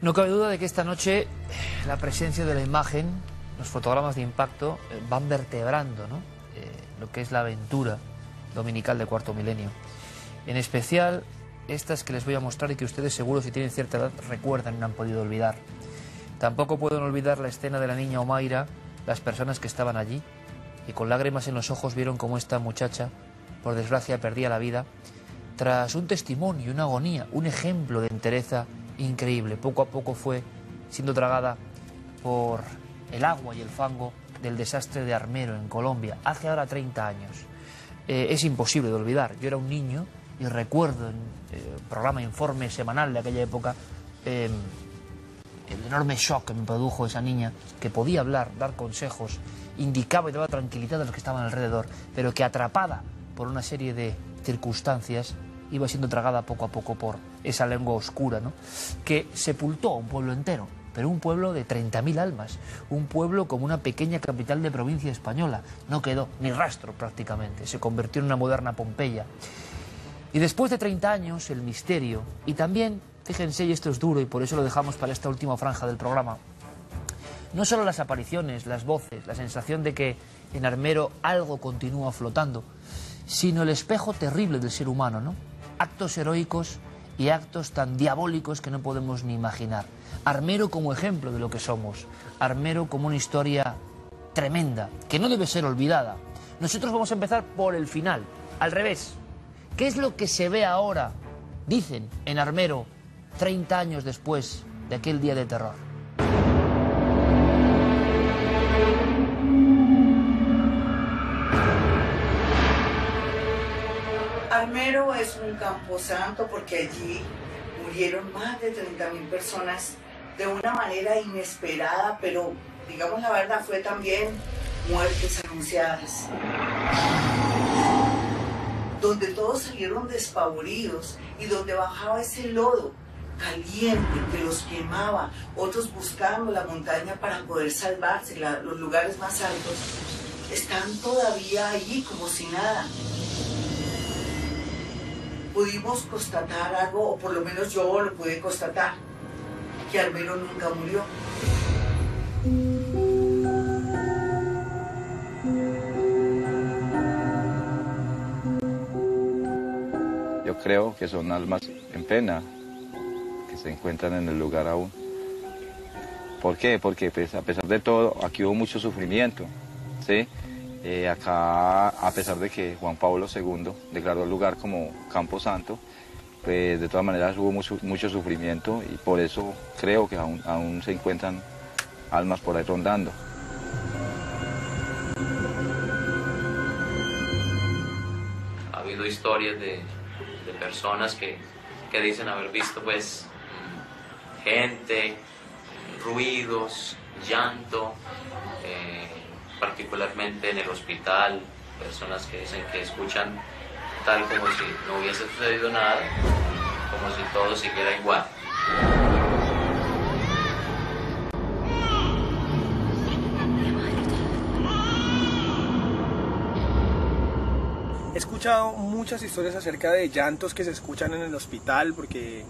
No cabe duda de que esta noche la presencia de la imagen, los fotogramas de impacto, van vertebrando, ¿no? Lo que es la aventura dominical de Cuarto Milenio. En especial estas que les voy a mostrar y que ustedes seguro, si tienen cierta edad, recuerdan y no han podido olvidar. Tampoco pueden olvidar la escena de la niña Omaira, las personas que estaban allí y con lágrimas en los ojos vieron cómo esta muchacha, por desgracia, perdía la vida tras un testimonio, una agonía, un ejemplo de entereza increíble. Poco a poco fue siendo tragada por el agua y el fango del desastre de Armero en Colombia, hace ahora 30 años. Es imposible de olvidar. Yo era un niño y recuerdo en el programa Informe semanal de aquella época el enorme shock que me produjo esa niña, que podía hablar, dar consejos, indicaba y daba tranquilidad a los que estaban alrededor, pero que atrapada por una serie de circunstancias iba siendo tragada poco a poco por esa lengua oscura, ¿no?, que sepultó a un pueblo entero, pero un pueblo de 30.000 almas, un pueblo como una pequeña capital de provincia española. No quedó ni rastro prácticamente, se convirtió en una moderna Pompeya. Y después de 30 años, el misterio, y también, fíjense, y esto es duro y por eso lo dejamos para esta última franja del programa, no solo las apariciones, las voces, la sensación de que en Armero algo continúa flotando, sino el espejo terrible del ser humano, ¿no? Actos heroicos y actos tan diabólicos que no podemos ni imaginar. Armero como ejemplo de lo que somos, Armero como una historia tremenda, que no debe ser olvidada. Nosotros vamos a empezar por el final, al revés. ¿Qué es lo que se ve ahora, dicen, en Armero, 30 años después de aquel día de terror? Armero es un camposanto porque allí murieron más de 30.000 personas de una manera inesperada, pero digamos la verdad, fue también muertes anunciadas, donde todos salieron despavoridos y donde bajaba ese lodo caliente que los quemaba, otros buscando la montaña para poder salvarse, los lugares más altos, están todavía allí como si nada. Pudimos constatar algo, o por lo menos yo lo pude constatar, que Armero nunca murió. Yo creo que son almas en pena, que se encuentran en el lugar aún. ¿Por qué? Porque pues, a pesar de todo, aquí hubo mucho sufrimiento, ¿sí? Acá, a pesar de que Juan Pablo II declaró el lugar como camposanto, pues de todas maneras hubo mucho sufrimiento y por eso creo que aún se encuentran almas por ahí rondando. Ha habido historias de personas que dicen haber visto pues gente, ruidos, llanto, particularmente en el hospital, personas que dicen que escuchan tal como si no hubiese sucedido nada, como si todo siguiera igual. He escuchado muchas historias acerca de llantos que se escuchan en el hospital porque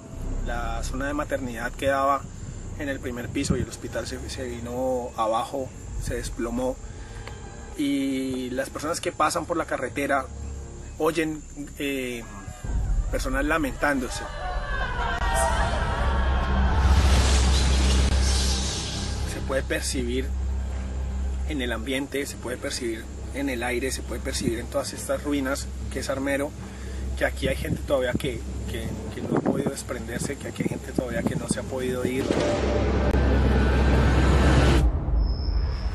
la zona de maternidad quedaba en el primer piso y el hospital se vino abajo, se desplomó. Y las personas que pasan por la carretera oyen personas lamentándose. Se puede percibir en el ambiente, se puede percibir en el aire, se puede percibir en todas estas ruinas que es Armero, que aquí hay gente todavía que no ha podido desprenderse, que aquí hay gente todavía que no se ha podido ir.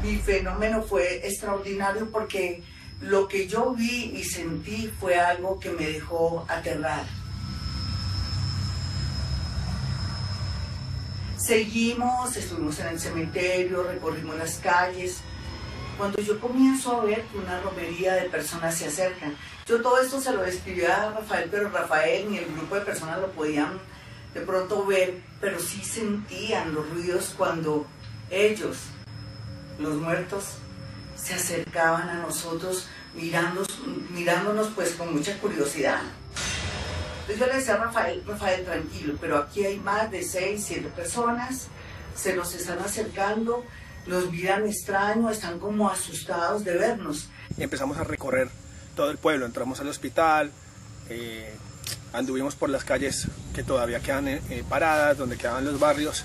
Mi fenómeno fue extraordinario porque lo que yo vi y sentí fue algo que me dejó aterrada. Seguimos, estuvimos en el cementerio, recorrimos las calles. Cuando yo comienzo a ver que una romería de personas se acercan, yo todo esto se lo describía a Rafael, pero Rafael ni el grupo de personas lo podían de pronto ver, pero sí sentían los ruidos cuando ellos, los muertos, se acercaban a nosotros mirándonos pues con mucha curiosidad. Entonces yo le decía a Rafael, tranquilo, pero aquí hay más de 6, 7 personas, se nos están acercando, nos miran extraño, están como asustados de vernos. Y empezamos a recorrer todo el pueblo, entramos al hospital, anduvimos por las calles que todavía quedan paradas, donde quedaban los barrios,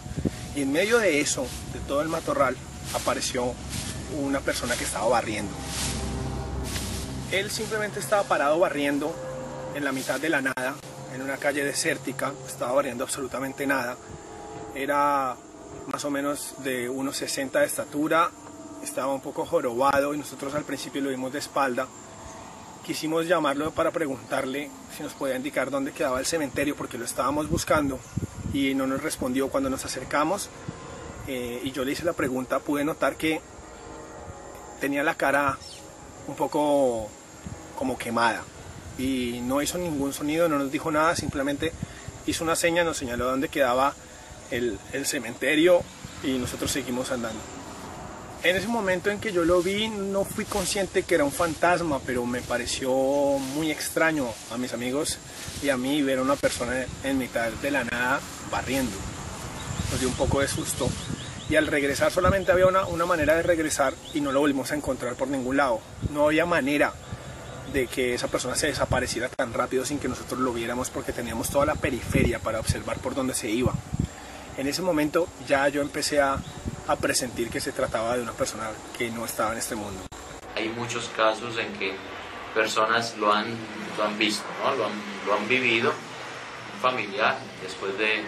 y en medio de eso, de todo el matorral, apareció una persona que estaba barriendo. Él simplemente estaba parado barriendo en la mitad de la nada, en una calle desértica, estaba barriendo absolutamente nada. Era más o menos de unos 60 de estatura, estaba un poco jorobado y nosotros al principio lo vimos de espalda. Quisimos llamarlo para preguntarle si nos podía indicar dónde quedaba el cementerio, porque lo estábamos buscando y no nos respondió. Cuando nos acercamos y yo le hice la pregunta, pude notar que tenía la cara un poco como quemada y no hizo ningún sonido, no nos dijo nada, simplemente hizo una seña, nos señaló dónde quedaba el cementerio y nosotros seguimos andando. En ese momento en que yo lo vi, no fui consciente que era un fantasma, pero me pareció muy extraño a mis amigos y a mí ver a una persona en mitad de la nada barriendo. Nos dio un poco de susto y al regresar solamente había una manera de regresar y no lo volvimos a encontrar por ningún lado. No había manera de que esa persona se desapareciera tan rápido sin que nosotros lo viéramos, porque teníamos toda la periferia para observar por dónde se iba. En ese momento ya yo empecé a presentir que se trataba de una persona que no estaba en este mundo. Hay muchos casos en que personas lo han visto, ¿no? lo han vivido, un familiar, después de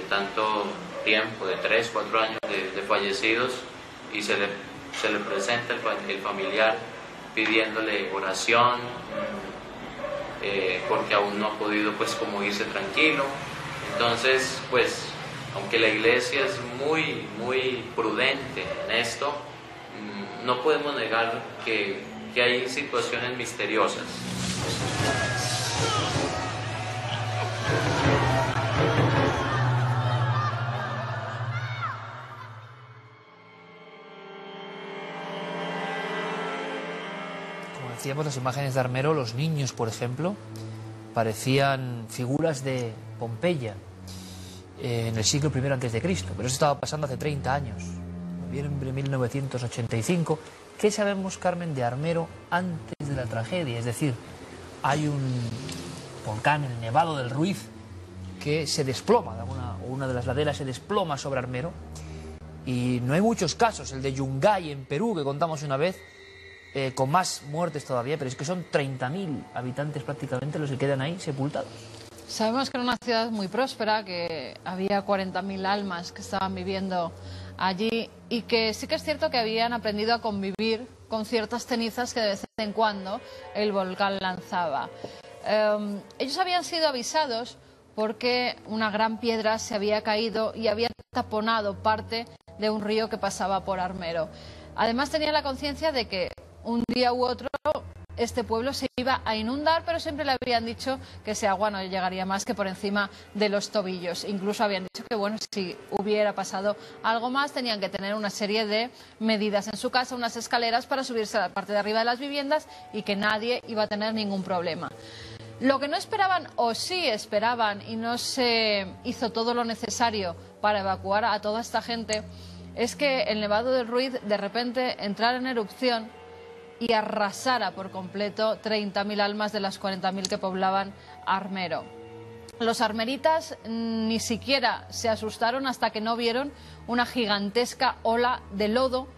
tanto tiempo, de 3, 4 años de fallecidos, y se le presenta el familiar pidiéndole oración, porque aún no ha podido pues como irse tranquilo. Entonces pues aunque la iglesia es muy prudente en esto, no podemos negar que hay situaciones misteriosas. Como decíamos, las imágenes de Armero, los niños, por ejemplo, parecían figuras de Pompeya en el siglo I a.C., pero eso estaba pasando hace 30 años, noviembre de 1985. ¿Qué sabemos, Carmen, de Armero antes de la tragedia? Es decir, hay un volcán, el Nevado del Ruiz, que se desploma, una de las laderas se desploma sobre Armero, y no hay muchos casos. El de Yungay en Perú, que contamos una vez, con más muertes todavía, pero es que son 30.000 habitantes prácticamente los que quedan ahí sepultados. Sabemos que era una ciudad muy próspera, que había 40.000 almas que estaban viviendo allí y que sí que es cierto que habían aprendido a convivir con ciertas cenizas que de vez en cuando el volcán lanzaba. Ellos habían sido avisados porque una gran piedra se había caído y había taponado parte de un río que pasaba por Armero. Además tenían la conciencia de que un día u otro este pueblo se iba a inundar, pero siempre le habían dicho que ese agua no llegaría más que por encima de los tobillos. Incluso habían dicho que, bueno, si hubiera pasado algo más, tenían que tener una serie de medidas en su casa, unas escaleras para subirse a la parte de arriba de las viviendas y que nadie iba a tener ningún problema. Lo que no esperaban, o sí esperaban, y no se hizo todo lo necesario para evacuar a toda esta gente, es que el Nevado del Ruiz de repente entrara en erupción y arrasara por completo 30.000 almas de las 40.000 que poblaban Armero. Los armeritas ni siquiera se asustaron hasta que no vieron una gigantesca ola de lodo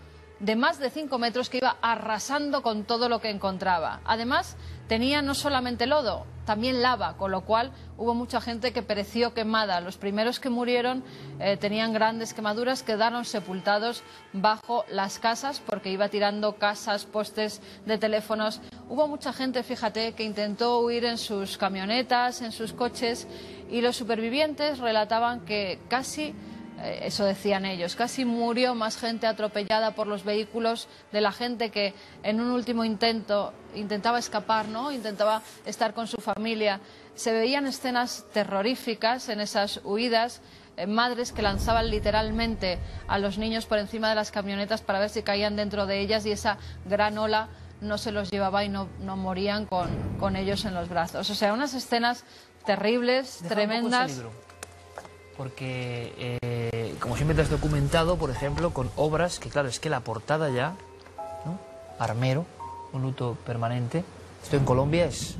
de más de 5 metros que iba arrasando con todo lo que encontraba. Además, tenía no solamente lodo, también lava, con lo cual hubo mucha gente que pereció quemada. Los primeros que murieron tenían grandes quemaduras, quedaron sepultados bajo las casas porque iba tirando casas, postes de teléfonos. Hubo mucha gente, fíjate, que intentó huir en sus camionetas, en sus coches, y los supervivientes relataban que casi... eso decían ellos, casi murió más gente atropellada por los vehículos de la gente que en un último intentaba escapar, ¿no? Intentaba estar con su familia. Se veían escenas terroríficas en esas huidas, madres que lanzaban literalmente a los niños por encima de las camionetas para ver si caían dentro de ellas, y esa gran ola no se los llevaba y no morían con ellos en los brazos. O sea, unas escenas terribles, Deja tremendas. un poco ese libro, porque como siempre te has documentado, por ejemplo, con obras que, claro, es que la portada ya, ¿no? Armero, un luto permanente. Esto en Colombia es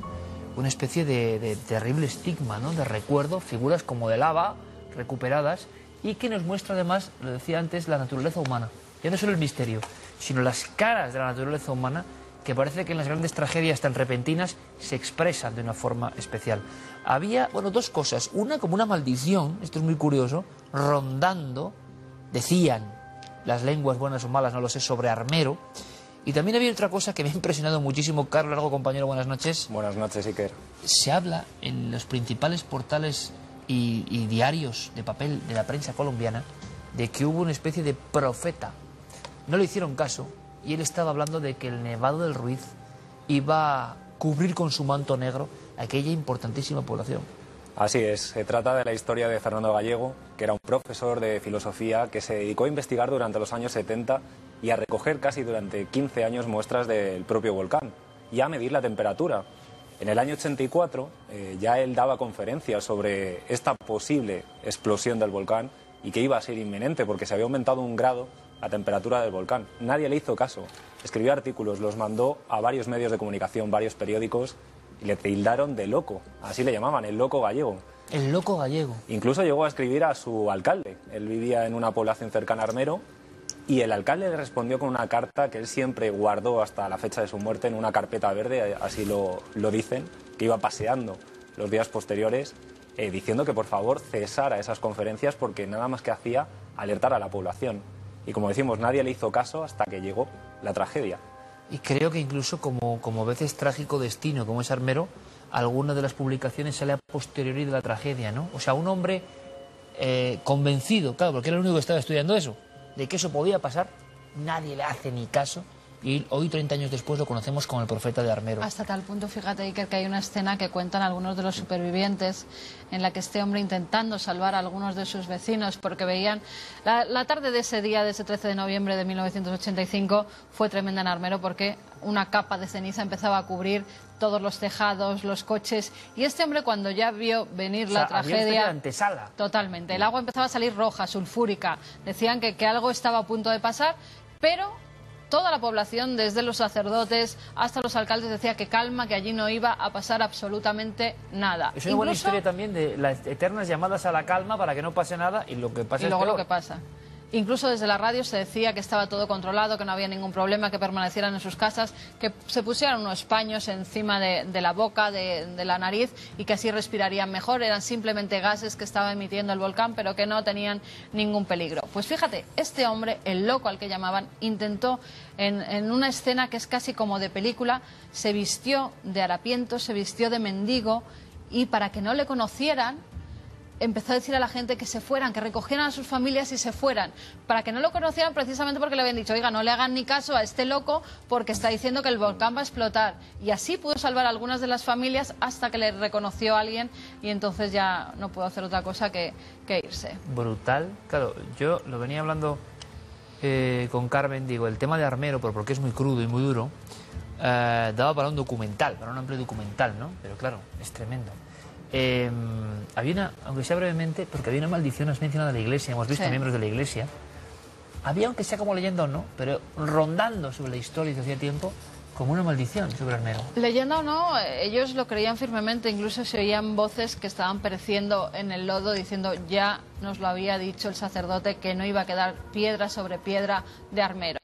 una especie de terrible estigma, ¿no? De recuerdo, figuras como de lava recuperadas, y que nos muestra además, lo decía antes, la naturaleza humana. Ya no solo el misterio, sino las caras de la naturaleza humana, que parece que en las grandes tragedias tan repentinas se expresan de una forma especial. Había, bueno, dos cosas. Una, como una maldición, esto es muy curioso, rondando, decían las lenguas buenas o malas, no lo sé, sobre Armero. Y también había otra cosa que me ha impresionado muchísimo. Carlos Largo, compañero, buenas noches. Buenas noches, Iker. Se habla en los principales portales y diarios de papel de la prensa colombiana de que hubo una especie de profeta. No le hicieron caso y él estaba hablando de que el Nevado del Ruiz iba a cubrir con su manto negro aquella importantísima población. Así es, se trata de la historia de Fernando Gallego, que era un profesor de filosofía que se dedicó a investigar durante los años 70 y a recoger casi durante 15 años muestras del propio volcán y a medir la temperatura. En el año 84 ya él daba conferencias sobre esta posible explosión del volcán y que iba a ser inminente porque se había aumentado 1 grado la temperatura del volcán. Nadie le hizo caso. Escribió artículos, los mandó a varios medios de comunicación, varios periódicos, y le tildaron de loco. Así le llamaban, el loco gallego. El loco gallego. Incluso llegó a escribir a su alcalde. Él vivía en una población cercana a Armero y el alcalde le respondió con una carta que él siempre guardó hasta la fecha de su muerte en una carpeta verde, así lo dicen, que iba paseando los días posteriores, diciendo que por favor cesara esas conferencias porque nada más que hacía alertar a la población. Y como decimos, nadie le hizo caso hasta que llegó la tragedia. Y creo que incluso como veces trágico destino, como es Armero, alguna de las publicaciones sale a posteriori de la tragedia, ¿no? O sea, un hombre convencido, claro, porque era el único que estaba estudiando eso, de que eso podía pasar, nadie le hace ni caso, y hoy, 30 años después, lo conocemos como el profeta de Armero. Hasta tal punto, fíjate, Iker, que hay una escena que cuentan algunos de los supervivientes en la que este hombre intentando salvar a algunos de sus vecinos porque veían... La tarde de ese día, de ese 13 de noviembre de 1985, fue tremenda en Armero porque una capa de ceniza empezaba a cubrir todos los tejados, los coches, y este hombre cuando ya vio venir la tragedia... antesala. Totalmente. El agua empezaba a salir roja, sulfúrica. Decían que algo estaba a punto de pasar, pero... Toda la población, desde los sacerdotes hasta los alcaldes, decía que calma, que allí no iba a pasar absolutamente nada. Es una buena historia también de las eternas llamadas a la calma para que no pase nada y lo que pasa y luego es peor. Lo que pasa. Incluso desde la radio se decía que estaba todo controlado, que no había ningún problema, que permanecieran en sus casas, que se pusieran unos paños encima de la boca, de la nariz, y que así respirarían mejor. Eran simplemente gases que estaba emitiendo el volcán, pero que no tenían ningún peligro. Pues fíjate, este hombre, el loco al que llamaban, intentó, en una escena que es casi como de película, se vistió de harapiento, se vistió de mendigo, y para que no le conocieran, empezó a decir a la gente que se fueran, que recogieran a sus familias y se fueran, para que no lo conocieran precisamente porque le habían dicho, oiga, no le hagan ni caso a este loco porque está diciendo que el volcán va a explotar. Y así pudo salvar a algunas de las familias hasta que le reconoció a alguien y entonces ya no pudo hacer otra cosa que irse. Brutal. Claro, yo lo venía hablando con Carmen, digo, el tema de Armero, pero porque es muy crudo y muy duro, daba para un documental, para un amplio documental, ¿no? Pero claro, es tremendo. Había una, aunque sea brevemente, porque había una maldición, has mencionado a la Iglesia, hemos visto miembros de la Iglesia, había, aunque sea como leyenda o no, pero rondando sobre la historia desde hacía tiempo, como una maldición sobre Armero. Leyenda o no, ellos lo creían firmemente, incluso se oían voces que estaban pereciendo en el lodo diciendo, ya nos lo había dicho el sacerdote que no iba a quedar piedra sobre piedra de Armero.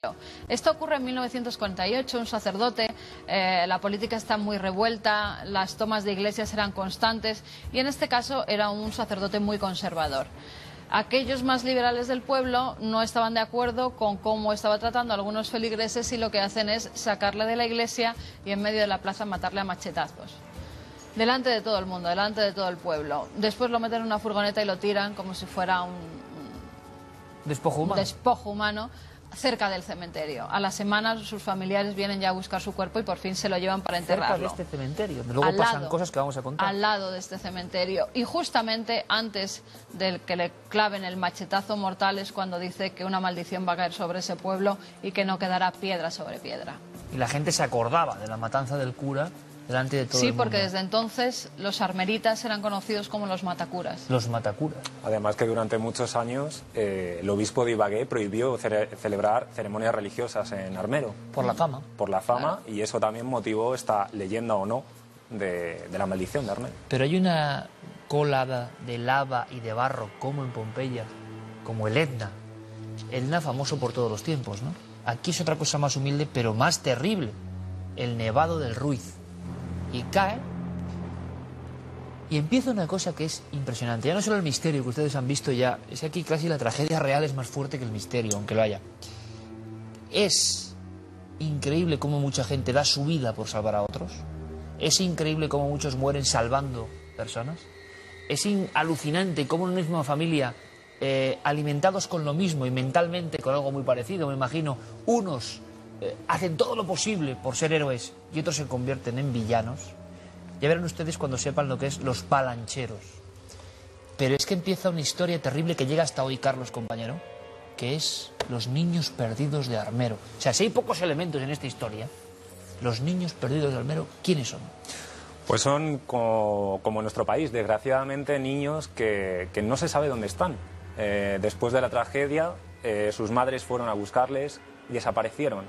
Esto ocurre en 1948, un sacerdote, la política está muy revuelta, las tomas de iglesias eran constantes y en este caso era un sacerdote muy conservador. Aquellos más liberales del pueblo no estaban de acuerdo con cómo estaba tratando a algunos feligreses y lo que hacen es sacarle de la iglesia y en medio de la plaza matarle a machetazos. Delante de todo el mundo, delante de todo el pueblo. Después lo meten en una furgoneta y lo tiran como si fuera un despojo humano cerca del cementerio. A las semanas sus familiares vienen ya a buscar su cuerpo y por fin se lo llevan para enterrarlo. Cerca de este cementerio, luego pasan cosas que vamos a contar. Al lado de este cementerio. Y justamente antes de que le claven el machetazo mortal es cuando dice que una maldición va a caer sobre ese pueblo y que no quedará piedra sobre piedra. Y la gente se acordaba de la matanza del cura delante de todo Sí, el mundo. porque desde entonces los armeritas eran conocidos como los matacuras. Los matacuras. Además que durante muchos años el obispo de Ibagué prohibió celebrar ceremonias religiosas en Armero. Por la fama. Por la fama, y eso también motivó esta leyenda o no de la maldición de Armero. Pero hay una colada de lava y de barro, como en Pompeya, como el Etna. Etna famoso por todos los tiempos, ¿no? Aquí es otra cosa más humilde, pero más terrible. El Nevado del Ruiz. Y cae, y empieza una cosa que es impresionante. Ya no solo el misterio que ustedes han visto ya, es que aquí casi la tragedia real es más fuerte que el misterio, aunque lo haya. Es increíble cómo mucha gente da su vida por salvar a otros. Es increíble cómo muchos mueren salvando personas. Es alucinante cómo en una misma familia, alimentados con lo mismo y mentalmente con algo muy parecido, me imagino, unos hacen todo lo posible por ser héroes y otros se convierten en villanos. Ya verán ustedes cuando sepan lo que es los palancheros. Pero es que empieza una historia terrible que llega hasta hoy, Carlos, compañero, que es los niños perdidos de Armero. O sea, si hay pocos elementos en esta historia, los niños perdidos de Armero, ¿quiénes son? Pues son, como en nuestro país, desgraciadamente, niños que no se sabe dónde están. Después de la tragedia, sus madres fueron a buscarles y desaparecieron.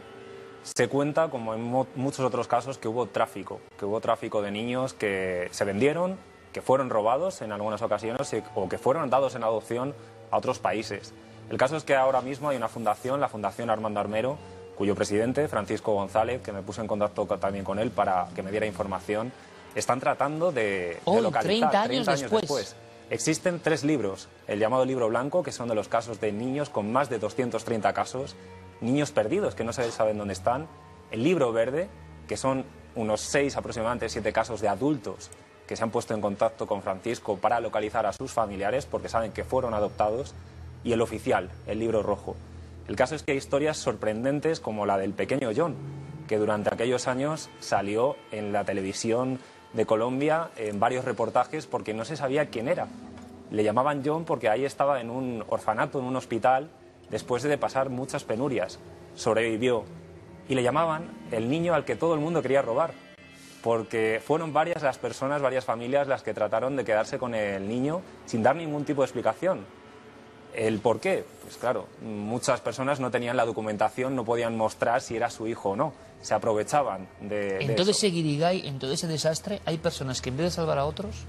Se cuenta, como en muchos otros casos, que hubo tráfico de niños que se vendieron, que fueron robados en algunas ocasiones o que fueron dados en adopción a otros países. El caso es que ahora mismo hay una fundación, la Fundación Armando Armero, cuyo presidente, Francisco González, que me puse en contacto también con él para que me diera información, están tratando de localizar 30 años después. Existen 3 libros, el llamado libro blanco, que son de los casos de niños con más de 230 casos, niños perdidos que no se saben dónde están, el libro verde, que son unos 6, aproximadamente 7 casos de adultos que se han puesto en contacto con Francisco para localizar a sus familiares porque saben que fueron adoptados, y el oficial, el libro rojo. El caso es que hay historias sorprendentes como la del pequeño John, que durante aquellos años salió en la televisión de Colombia en varios reportajes porque no se sabía quién era. Le llamaban John porque ahí estaba en un orfanato, en un hospital, después de pasar muchas penurias. Sobrevivió. Y le llamaban el niño al que todo el mundo quería robar, porque fueron varias las personas, varias familias las que trataron de quedarse con el niño sin dar ningún tipo de explicación. ¿El por qué? Pues claro, muchas personas no tenían la documentación, no podían mostrar si era su hijo o no. Se aprovechaban de En todo eso. ese guirigay, en todo ese desastre, hay personas que en vez de salvar a otros,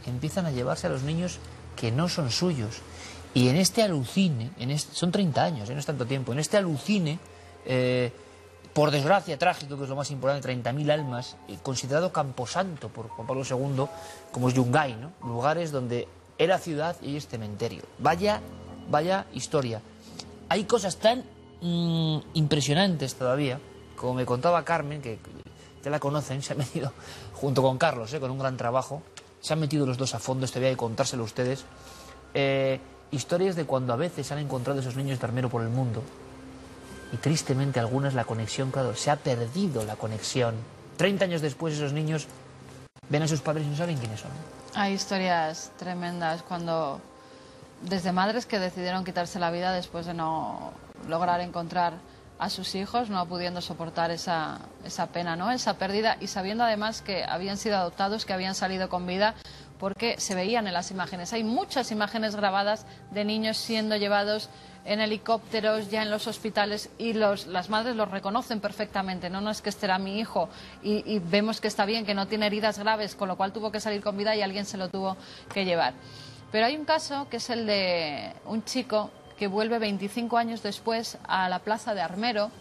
empiezan a llevarse a los niños que no son suyos. Y en este alucine, son 30 años, no es tanto tiempo, en este alucine, por desgracia trágico, que es lo más importante, 30.000 almas, considerado camposanto por Juan Pablo II, como es Yungay, ¿no? Lugares donde era ciudad y es cementerio. Vaya historia. Hay cosas tan impresionantes todavía, como me contaba Carmen, que ya la conocen, se ha metido junto con Carlos, con un gran trabajo, se han metido los dos a fondo, esto había que contárselo a ustedes. Historias de cuando a veces han encontrado esos niños de Armero por el mundo y tristemente algunas la conexión, claro, se ha perdido la conexión. 30 años después esos niños ven a sus padres y no saben quiénes son. Hay historias tremendas cuando desde madres que decidieron quitarse la vida después de no lograr encontrar a sus hijos, no pudiendo soportar esa pena, ¿no? Esa pérdida, y sabiendo además que habían sido adoptados, que habían salido con vida, porque se veían en las imágenes. Hay muchas imágenes grabadas de niños siendo llevados en helicópteros, ya en los hospitales, y las madres los reconocen perfectamente. No es que este era mi hijo y vemos que está bien, que no tiene heridas graves, con lo cual tuvo que salir con vida y alguien se lo tuvo que llevar. Pero hay un caso que es el de un chico que vuelve 25 años después a la plaza de Armero.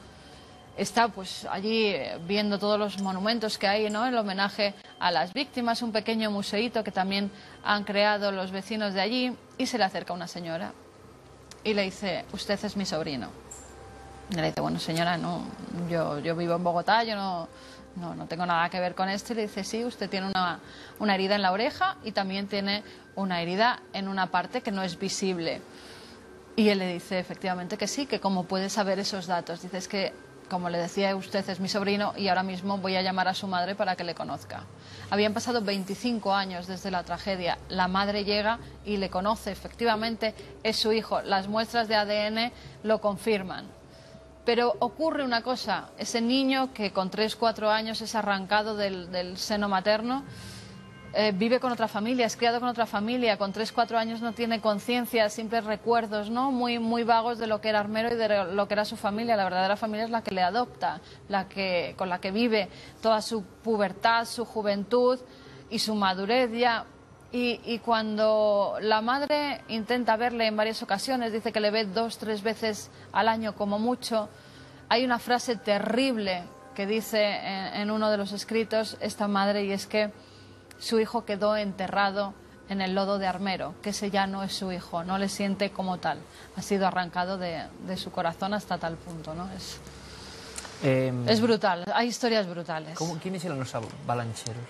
Está pues allí viendo todos los monumentos que hay, ¿no?, en homenaje a las víctimas, un pequeño museíto que también han creado los vecinos de allí, y se le acerca una señora y le dice: usted es mi sobrino. Y le dice: bueno, señora, no, yo vivo en Bogotá, yo no tengo nada que ver con esto. Y le dice: sí, usted tiene una herida en la oreja y también tiene una herida en una parte que no es visible. Y él le dice efectivamente que sí, que cómo puede saber esos datos. Dice: es que, como le decía, usted es mi sobrino y ahora mismo voy a llamar a su madre para que le conozca. Habían pasado 25 años desde la tragedia. La madre llega y le conoce, efectivamente es su hijo. Las muestras de ADN lo confirman. Pero ocurre una cosa, ese niño que con 3 o 4 años es arrancado del seno materno, vive con otra familia, es criado con otra familia, con 3 o 4 años no tiene conciencia, simples recuerdos, ¿no? Muy vagos de lo que era Armero y de lo que era su familia. La verdadera familia es la que le adopta, con la que vive toda su pubertad, su juventud y su madurez ya. Y cuando la madre intenta verle en varias ocasiones, dice que le ve 2 o 3 veces al año como mucho, hay una frase terrible que dice en uno de los escritos esta madre, y es que su hijo quedó enterrado en el lodo de Armero, que ese ya no es su hijo, no le siente como tal, ha sido arrancado de su corazón hasta tal punto, ¿no? Es brutal, hay historias brutales. ¿Quiénes eran los balancheros?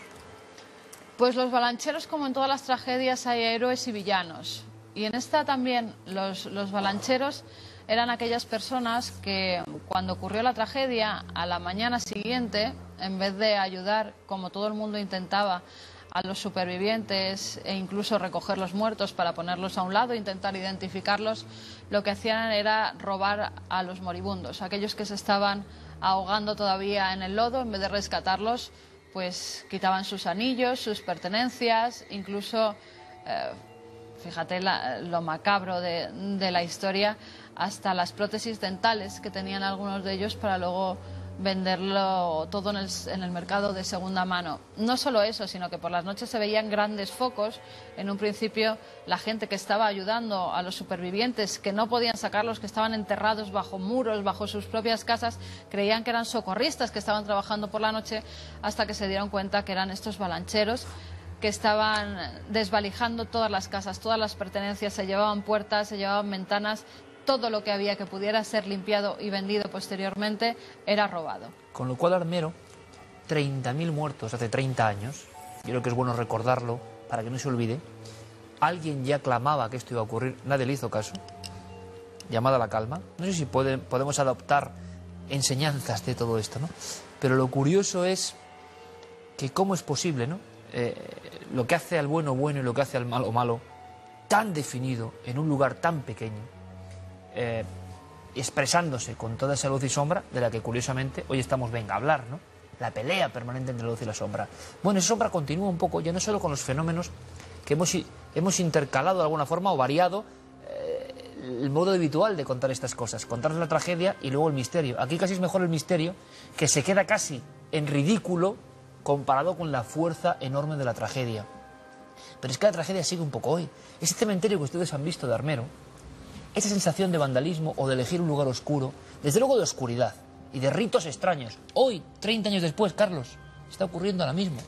Pues los balancheros, como en todas las tragedias, hay héroes y villanos. Y en esta también los balancheros eran aquellas personas que cuando ocurrió la tragedia, a la mañana siguiente, en vez de ayudar, como todo el mundo intentaba, a los supervivientes e incluso recoger los muertos para ponerlos a un lado, intentar identificarlos, lo que hacían era robar a los moribundos, aquellos que se estaban ahogando todavía en el lodo. En vez de rescatarlos, pues quitaban sus anillos, sus pertenencias, incluso, fíjate lo macabro de la historia, hasta las prótesis dentales que tenían algunos de ellos para luego venderlo todo en el mercado de segunda mano. No solo eso, sino que por las noches se veían grandes focos. En un principio la gente que estaba ayudando a los supervivientes, que no podían sacarlos, que estaban enterrados bajo muros, bajo sus propias casas, creían que eran socorristas que estaban trabajando por la noche, hasta que se dieron cuenta que eran estos balancheros que estaban desvalijando todas las casas, todas las pertenencias, se llevaban puertas, se llevaban ventanas. Todo lo que había que pudiera ser limpiado y vendido posteriormente era robado. Con lo cual Armero, 30.000 muertos hace 30 años, yo creo que es bueno recordarlo para que no se olvide. Alguien ya clamaba que esto iba a ocurrir, nadie le hizo caso. Llamada a la calma. No sé si podemos adoptar enseñanzas de todo esto, ¿no? Pero lo curioso es que cómo es posible, ¿no? Lo que hace al bueno bueno y lo que hace al malo malo, tan definido en un lugar tan pequeño, expresándose con toda esa luz y sombra de la que curiosamente hoy estamos a hablar, ¿no? La pelea permanente entre la luz y la sombra. Bueno, esa sombra continúa un poco, ya no solo con los fenómenos que hemos intercalado de alguna forma o variado el modo habitual de contar estas cosas, contar la tragedia y luego el misterio. Aquí casi es mejor el misterio, que se queda casi en ridículo comparado con la fuerza enorme de la tragedia. Pero es que la tragedia sigue un poco hoy. Ese cementerio que ustedes han visto de Armero, esa sensación de vandalismo o de elegir un lugar oscuro, desde luego de oscuridad y de ritos extraños, hoy, 30 años después, Carlos, está ocurriendo ahora mismo.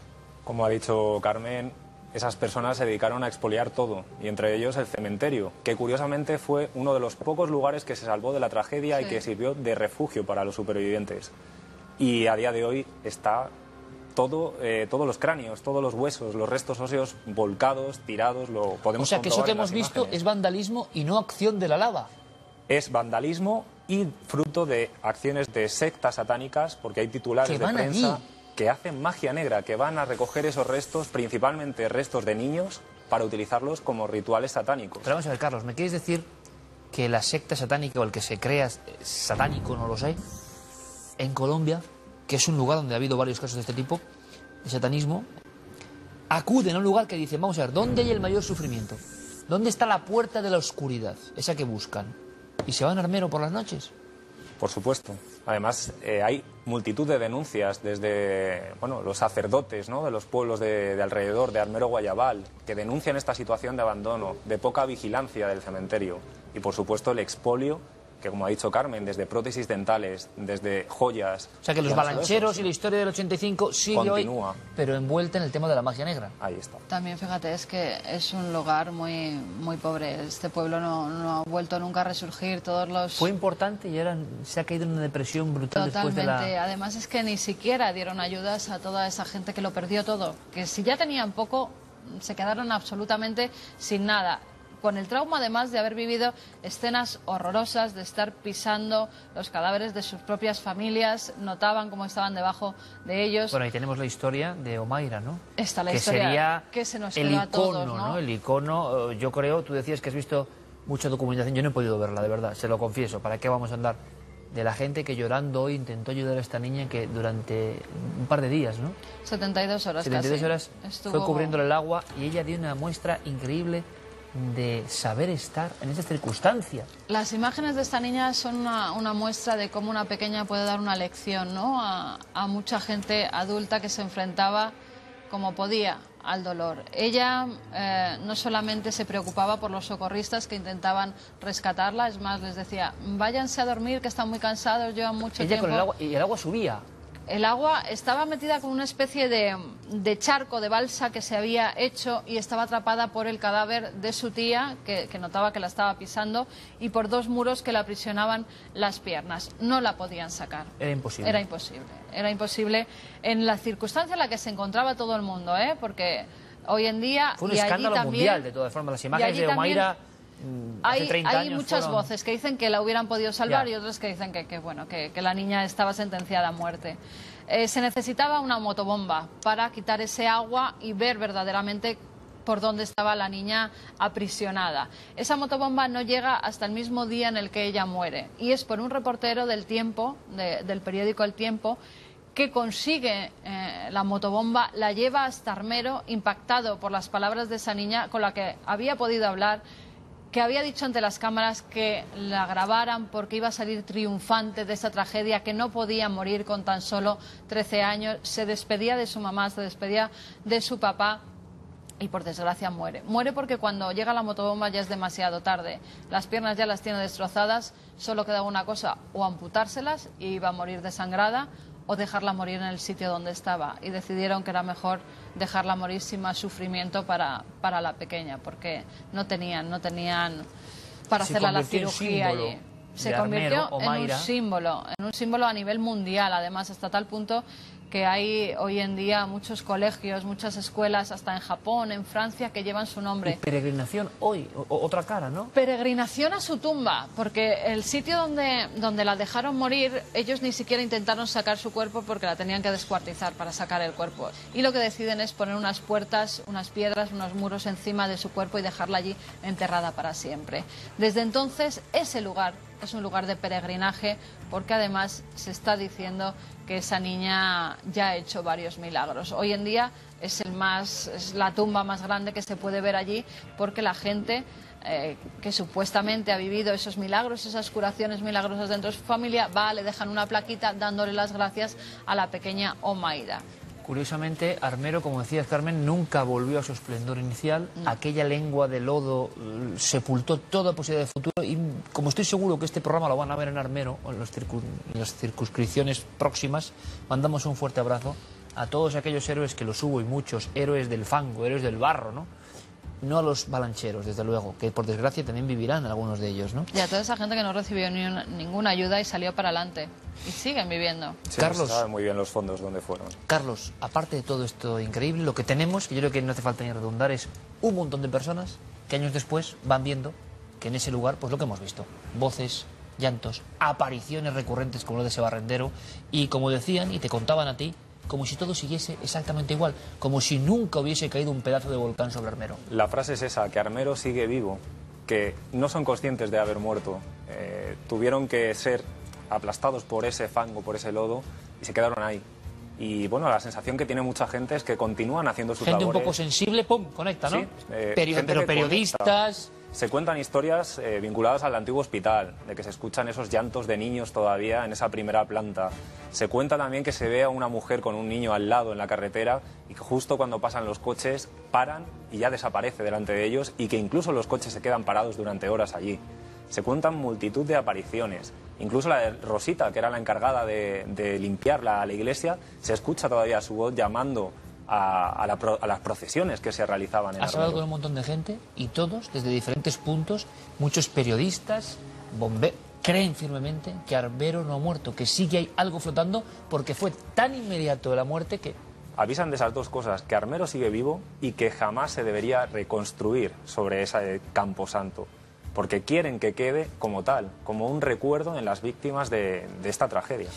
Como ha dicho Carmen, esas personas se dedicaron a expoliar todo, y entre ellos el cementerio, que curiosamente fue uno de los pocos lugares que se salvó de la tragedia, sí, y que sirvió de refugio para los supervivientes. Y a día de hoy está todos los cráneos, todos los huesos, los restos óseos volcados, tirados, lo podemos comprobar. O sea, que eso que hemos visto es vandalismo y no acción de la lava. Es vandalismo y fruto de acciones de sectas satánicas, porque hay titulares de prensa que hacen magia negra, que van a recoger esos restos, principalmente restos de niños, para utilizarlos como rituales satánicos. Pero vamos a ver, Carlos, ¿me quieres decir que la secta satánica o el que se crea satánico, no lo sé, en Colombia, que es un lugar donde ha habido varios casos de este tipo, de satanismo, acuden a un lugar que dice, vamos a ver, ¿dónde hay el mayor sufrimiento? ¿Dónde está la puerta de la oscuridad? Esa que buscan. ¿Y se van a Armero por las noches? Por supuesto. Además, hay multitud de denuncias desde los sacerdotes, ¿no?, de los pueblos de alrededor, de Armero Guayabal, que denuncian esta situación de abandono, de poca vigilancia del cementerio. Y, por supuesto, el expolio, que, como ha dicho Carmen, desde prótesis dentales, desde joyas... O sea, que los balancheros y la historia del 85 sigue continúa hoy, pero envuelta en el tema de la magia negra. Ahí está. También, fíjate, es que es un lugar muy, muy pobre. Este pueblo no ha vuelto nunca a resurgir. Todos los... Fue importante y ahora se ha caído en una depresión brutal. Totalmente. Después de la... Además es que ni siquiera dieron ayudas a toda esa gente que lo perdió todo. Que si ya tenían poco, se quedaron absolutamente sin nada. Con el trauma, además, de haber vivido escenas horrorosas, de estar pisando los cadáveres de sus propias familias, notaban cómo estaban debajo de ellos. Bueno, ahí tenemos la historia de Omaira, ¿no? Está la que historia sería que se nos el quedó icono, a todos, ¿no? El icono, yo creo, tú decías que has visto mucha documentación, yo no he podido verla, de verdad, se lo confieso, ¿para qué vamos a andar de la gente que llorando hoy intentó ayudar a esta niña que durante un par de días, ¿no? 72 horas 72 casi. horas Estuvo... fue cubriéndole el agua y ella dio una muestra increíble de saber estar en esas circunstancias. Las imágenes de esta niña son una muestra de cómo una pequeña puede dar una lección, ¿no? a mucha gente adulta que se enfrentaba como podía al dolor. Ella no solamente se preocupaba por los socorristas que intentaban rescatarla, es más, les decía, váyanse a dormir que están muy cansados, llevan mucho Ella tiempo. con el agua, y el agua subía. El agua estaba metida con una especie de charco, de balsa que se había hecho y estaba atrapada por el cadáver de su tía, que notaba que la estaba pisando, y por dos muros que le aprisionaban las piernas. No la podían sacar. Era imposible. Era imposible. Era imposible en la circunstancia en la que se encontraba todo el mundo, ¿eh? Porque hoy en día... Fue un escándalo mundial, de todas formas. Las imágenes de Omaira... Hace 30 hay años muchas fueron... voces que dicen que la hubieran podido salvar Ya. y otras que dicen que la niña estaba sentenciada a muerte. Se necesitaba una motobomba para quitar ese agua y ver verdaderamente por dónde estaba la niña aprisionada. Esa motobomba no llega hasta el mismo día en el que ella muere y es por un reportero del Tiempo, del periódico El Tiempo, que consigue la motobomba, la lleva hasta Armero, impactado por las palabras de esa niña con la que había podido hablar, que había dicho ante las cámaras que la grabaran porque iba a salir triunfante de esa tragedia, que no podía morir con tan solo 13 años. Se despedía de su mamá, se despedía de su papá y por desgracia muere. Muere porque cuando llega la motobomba ya es demasiado tarde. Las piernas ya las tiene destrozadas, solo queda una cosa, o amputárselas y iba a morir desangrada, o dejarla morir en el sitio donde estaba. Y decidieron que era mejor dejarla morir sin más sufrimiento para la pequeña, porque no tenían para hacerle la cirugía allí. Se convirtió en un símbolo a nivel mundial, además, hasta tal punto que hay hoy en día muchos colegios, muchas escuelas, hasta en Japón, en Francia, que llevan su nombre. Y peregrinación hoy, otra cara, ¿no? Peregrinación a su tumba, porque el sitio donde la dejaron morir, ellos ni siquiera intentaron sacar su cuerpo porque la tenían que descuartizar para sacar el cuerpo. Y lo que deciden es poner unas puertas, unas piedras, unos muros encima de su cuerpo y dejarla allí enterrada para siempre. Desde entonces, ese lugar es un lugar de peregrinaje porque además se está diciendo que esa niña ya ha hecho varios milagros. Hoy en día es la tumba más grande que se puede ver allí porque la gente que supuestamente ha vivido esos milagros, esas curaciones milagrosas dentro de su familia, le dejan una plaquita dándole las gracias a la pequeña Omaira. Curiosamente, Armero, como decías, Carmen, nunca volvió a su esplendor inicial. Aquella lengua de lodo sepultó toda posibilidad de futuro y como estoy seguro que este programa lo van a ver en Armero, o en las circunscripciones próximas, mandamos un fuerte abrazo a todos aquellos héroes, que los hubo y muchos, héroes del fango, héroes del barro, ¿no? No a los balancheros, desde luego, que por desgracia también vivirán algunos de ellos, ¿no? Y a toda esa gente que no recibió ninguna ayuda y salió para adelante. Y siguen viviendo. Sí, Carlos, saben muy bien los fondos donde fueron. Carlos, aparte de todo esto increíble, lo que tenemos, que yo creo que no hace falta ni redundar, es un montón de personas que años después van viendo que en ese lugar, pues lo que hemos visto, voces, llantos, apariciones recurrentes como lo de ese barrendero, y como decían y te contaban a ti, como si todo siguiese exactamente igual, como si nunca hubiese caído un pedazo de volcán sobre Armero. La frase es esa, que Armero sigue vivo, que no son conscientes de haber muerto, tuvieron que ser aplastados por ese fango, por ese lodo, y se quedaron ahí. Y bueno, la sensación que tiene mucha gente es que continúan haciendo sus Gente labores. un poco sensible, ¡pum!, conecta, ¿no? Sí, Pero periodistas... Se cuentan historias vinculadas al antiguo hospital, de que se escuchan esos llantos de niños todavía en esa primera planta. Se cuenta también que se ve a una mujer con un niño al lado en la carretera y que justo cuando pasan los coches paran y ya desaparece delante de ellos, y que incluso los coches se quedan parados durante horas allí. Se cuentan multitud de apariciones. Incluso la de Rosita, que era la encargada de limpiar la iglesia, se escucha todavía su voz llamando a las procesiones que se realizaban en Has hablado con Armero. un montón de gente y todos, desde diferentes puntos, muchos periodistas, bomberos, creen firmemente que Armero no ha muerto, que sí que hay algo flotando, porque fue tan inmediato de la muerte que... Avisan de esas dos cosas, que Armero sigue vivo y que jamás se debería reconstruir sobre ese camposanto, porque quieren que quede como tal, como un recuerdo en las víctimas de esta tragedia.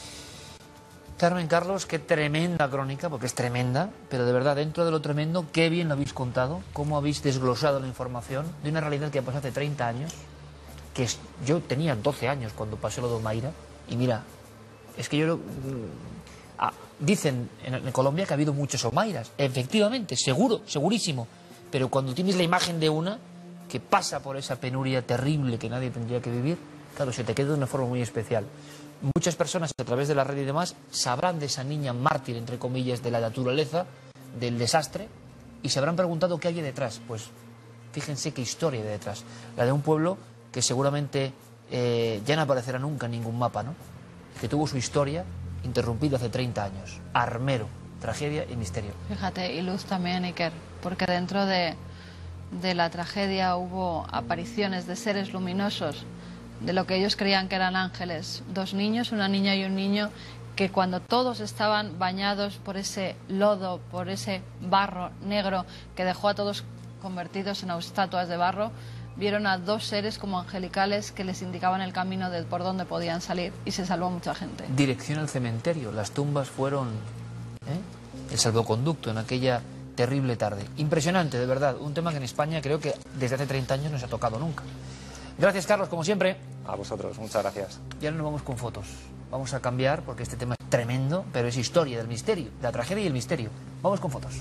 Carmen, Carlos, qué tremenda crónica, porque es tremenda, pero de verdad, dentro de lo tremendo, qué bien lo habéis contado, cómo habéis desglosado la información de una realidad que pasó hace 30 años, yo tenía 12 años cuando pasó lo de Omaira, Y mira, es que dicen en Colombia que ha habido muchos omairas. Efectivamente, seguro, segurísimo. Pero cuando tienes la imagen de una que pasa por esa penuria terrible que nadie tendría que vivir, claro, se te queda de una forma muy especial. Muchas personas a través de la red y demás sabrán de esa niña mártir, entre comillas, de la naturaleza, del desastre, y se habrán preguntado qué hay detrás. Pues fíjense qué historia hay detrás. La de un pueblo que seguramente ya no aparecerá nunca en ningún mapa, ¿no? Que tuvo su historia interrumpida hace 30 años. Armero, tragedia y misterio. Fíjate, y luz también, Iker, porque dentro de la tragedia hubo apariciones de seres luminosos, de lo que ellos creían que eran ángeles. 2 niños, una niña y un niño, que cuando todos estaban bañados por ese lodo, por ese barro negro que dejó a todos convertidos en estatuas de barro, vieron a 2 seres como angelicales que les indicaban el camino de por dónde podían salir, y se salvó mucha gente. Dirección al cementerio. Las tumbas fueron el salvoconducto en aquella terrible tarde. Impresionante, de verdad. Un tema que en España creo que desde hace 30 años no se ha tocado nunca. Gracias, Carlos, como siempre. A vosotros, muchas gracias. Y ahora nos vamos con fotos. Vamos a cambiar porque este tema es tremendo, pero es historia del misterio, de la tragedia y el misterio. Vamos con fotos.